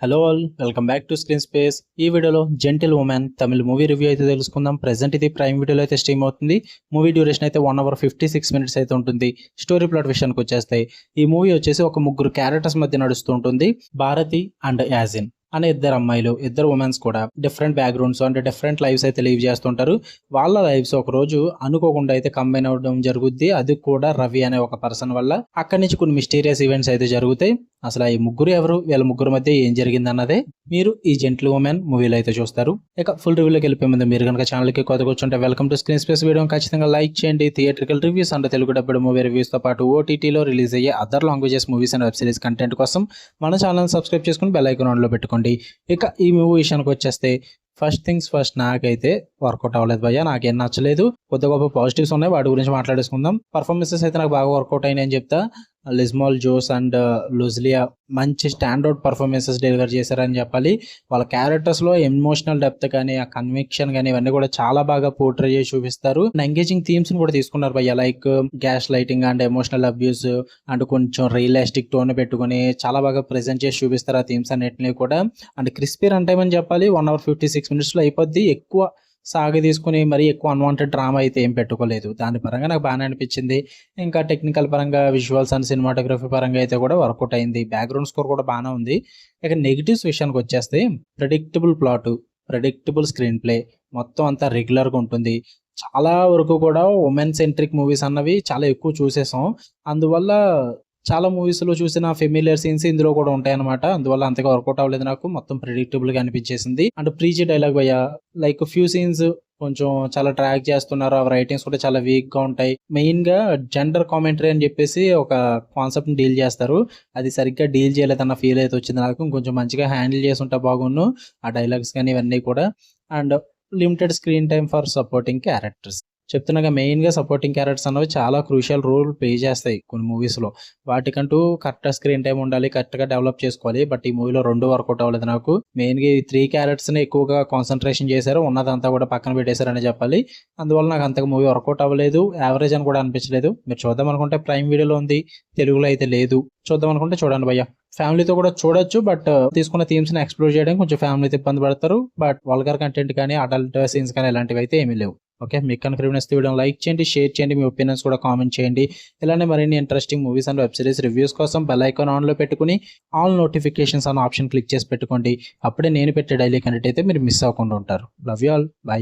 Hello all, welcome back to screen space. ఈ వీడియోలో gentle women తమిళ movie review అయితే తెలుసుకుందాం. ప్రెజెంట్ ఇది ప్రైమ్ వీడియోలో అయితే స్ట్రీమ్ అవుతుంది. మూవీ డ్యూరేషన్ అయితే 1 అవర్ 56 మినిట్స్ అయితే ఉంటుంది. స్టోరీ ప్లాట్ విషయానికి వచ్చేస్తాయి. ఈ మూవీ వచ్చేసి ఒక ముగ్గురు క్యారెక్టర్స్ మధ్య నడుస్తూ ఉంటుంది. భారతి అండ్ యాజిన్ అనే ఇద్దరు అమ్మాయిలు, ఇద్దరు ఉమెన్స్ కూడా డిఫరెంట్ బ్యాక్గ్రౌండ్స్ అంటే డిఫరెంట్ లైఫ్స్ అయితే లీవ్ చేస్తుంటారు. వాళ్ళ లైఫ్స్ ఒక రోజు అనుకోకుండా అయితే కంబైన్ అవ్వడం జరుగుద్ది. అది కూడా రవి అనే ఒక పర్సన్ వల్ల. అక్కడి నుంచి కొన్ని మిస్టీరియస్ ఈవెంట్స్ అయితే జరుగుతాయి. అసలు ఈ ముగ్గురు ఎవరు, వీళ్ళ ముగ్గురు మధ్య ఏం జరిగింది అన్నదే మీరు ఈ జెంటిల్ ఉమెన్ మూవీలో అయితే చూస్తారు. ఇక ఫుల్ రివ్యూలోకి వెళ్ళిపోయే ముందు మీరు కనుక ఛానల్కి కొత్తగా వచ్చుంటే welcome to screen space. Video ఖచ్చితంగా లైక్ చేయండి. Theatrical reviews and Telugu డబ్బుడు movie reviews తో పాటు ఓటీటీలో రిలీజ్ అయ్యే other languages movies and web series content కోసం మన ఛానల్ సబ్స్క్రైబ్ చేసుకుని బెల్ ఐకాన్ ఆన్ లో పెట్టుకోండి. ఇక ఈ మూవీ విషయానికి వచ్చేస్తే ఫస్ట్ థింగ్స్ ఫస్ట్, నాకైతే వర్కౌట్ అవ్వలేదు భయ్య. నాకేం నచ్చలేదు. కొద్ది గొప్ప పాజిటివ్స్ ఉన్నాయి, వాటి గురించి మాట్లాడేసుకుందాం. పర్ఫార్మెన్సెస్ అయితే నాకు బాగా వర్కౌట్ అయినాయని చెప్తా. లిజ్మాల్ జోస్ అండ్ లూజ్లియా మంచి స్టాండర్డ్ పర్ఫార్మెన్సెస్ డెలివర్ చేశారని చెప్పాలి. వాళ్ళ క్యారెక్టర్స్లో ఎమోషనల్ డెప్త్ కానీ, ఆ కన్విక్షన్ కానీ ఇవన్నీ కూడా చాలా బాగా పోర్ట్రే చేసి చూపిస్తారు. ఎంగేజింగ్ థీమ్స్ని కూడా తీసుకున్నారు భయ్య, like gas lighting and emotional abuse and కొంచెం రియలిస్టిక్ టోన్ పెట్టుకుని చాలా బాగా ప్రెజెంట్ చేసి చూపిస్తారు ఆ థీమ్స్ అన్నిటిని కూడా. అండ్ క్రిస్పీ రన్ టైమ్ అని చెప్పాలి. 1 అవర్ 56 మినిట్స్లో అయిపోద్ది. ఎక్కువ సాగ తీసుకుని మరీ ఎక్కువ అన్వాంటెడ్ డ్రామా అయితే ఏం పెట్టుకోలేదు. దాని పరంగా నాకు బాగానే అనిపించింది. ఇంకా టెక్నికల్ పరంగా, విజువల్స్ అండ్ సినిమాటోగ్రఫీ పరంగా అయితే కూడా వర్కౌట్ అయింది. బ్యాక్గ్రౌండ్ స్కోర్ కూడా బాగానే ఉంది. ఇక నెగిటివ్స్ విషయానికి వచ్చేస్తే predictable plot, predictable screen play, మొత్తం అంతా రెగ్యులర్గా ఉంటుంది. చాలా వరకు కూడా ఉమెన్ సెంట్రిక్ మూవీస్ అన్నవి చాలా ఎక్కువ చూసేసాం. అందువల్ల చాలా మూవీస్లో చూసిన ఫెమిలియర్ సీన్స్ ఇందులో కూడా ఉంటాయన్నమాట. అందువల్ల అంతగా వర్కౌట్ అవ్వలేదు నాకు. మొత్తం ప్రెడిక్టబుల్ గా అనిపించేసింది. అండ్ ప్రీజీ డైలాగ్ భయ్య, లైక్ ఫ్యూ సీన్స్ కొంచెం చాలా ట్రాక్ చేస్తున్నారు. ఆ రైటింగ్స్ కూడా చాలా వీక్ గా ఉంటాయి. మెయిన్ గా జెండర్ కామెంటరీ అని చెప్పేసి ఒక కాన్సెప్ట్ ని డీల్ చేస్తారు. అది సరిగ్గా డీల్ చేయలేదన్న ఫీల్ అయితే వచ్చింది నాకు. కొంచెం మంచిగా హ్యాండిల్ చేసి ఉంటే బాగున్ను ఆ డైలాగ్స్ కానీ ఇవన్నీ కూడా. And limited screen time for supporting characters. చెప్తున్నాగా, మెయిన్గా సపోర్టింగ్ క్యారెక్టర్స్ అనేవి చాలా క్రూషియల్ రోల్ ప్లే చేస్తాయి కొన్ని మూవీస్లో. వాటికంటూ కరెక్ట్ స్క్రీన్ టైం ఉండాలి, కరెక్ట్గా డెవలప్ చేసుకోవాలి. బట్ ఈ మూవీలో 2 వర్కౌట్ అవ్వలేదు నాకు. మెయిన్గా ఈ 3 క్యారెక్టర్స్ని ఎక్కువగా కాన్సన్ట్రేషన్ చేశారు, ఉన్నదంతా కూడా పక్కన పెట్టేశారని చెప్పాలి. అందువల్ల నాకు అంతగా మూవీ వర్కౌట్ అవ్వలేదు. యావరేజ్ అని కూడా అనిపించలేదు. మీరు చూద్దాం అనుకుంటే ప్రైమ్ వీడియోలో ఉంది, తెలుగులో అయితే లేదు. చూద్దాం అనుకుంటే చూడండి భయ్య. ఫ్యామిలీతో కూడా చూడొచ్చు, బట్ తీసుకున్న థీమ్స్ ని ఎక్స్ప్లోర్ చేయడానికి కొంచెం ఫ్యామిలీతో ఇబ్బంది పడతారు. బట్ వల్గర్ కంటెంట్ కానీ, అడల్ట్ సీన్స్ కానీ ఇలాంటివి అయితే ఏమీ లేవు. ఓకే, మీకు కనుక వీడియో లైక్ చేయండి, షేర్ చేయండి, మీ ఒపీనియన్స్ కూడా కామెంట్ చేయండి. ఇలానే మరిన్ని interesting movies and web series reviews కోసం బెల్ ఐకాన్ ఆన్ లో పెట్టుకుని ఆల్ నోటిఫికేషన్స్ అన్న ఆప్షన్ క్లిక్ చేసి పెట్టుకోండి. అప్పుడే నేను పెట్టే డైలీ కంటెంట్ అయితే మీరు మిస్ అవ్వకుండా ఉంటారు. Love you all, by.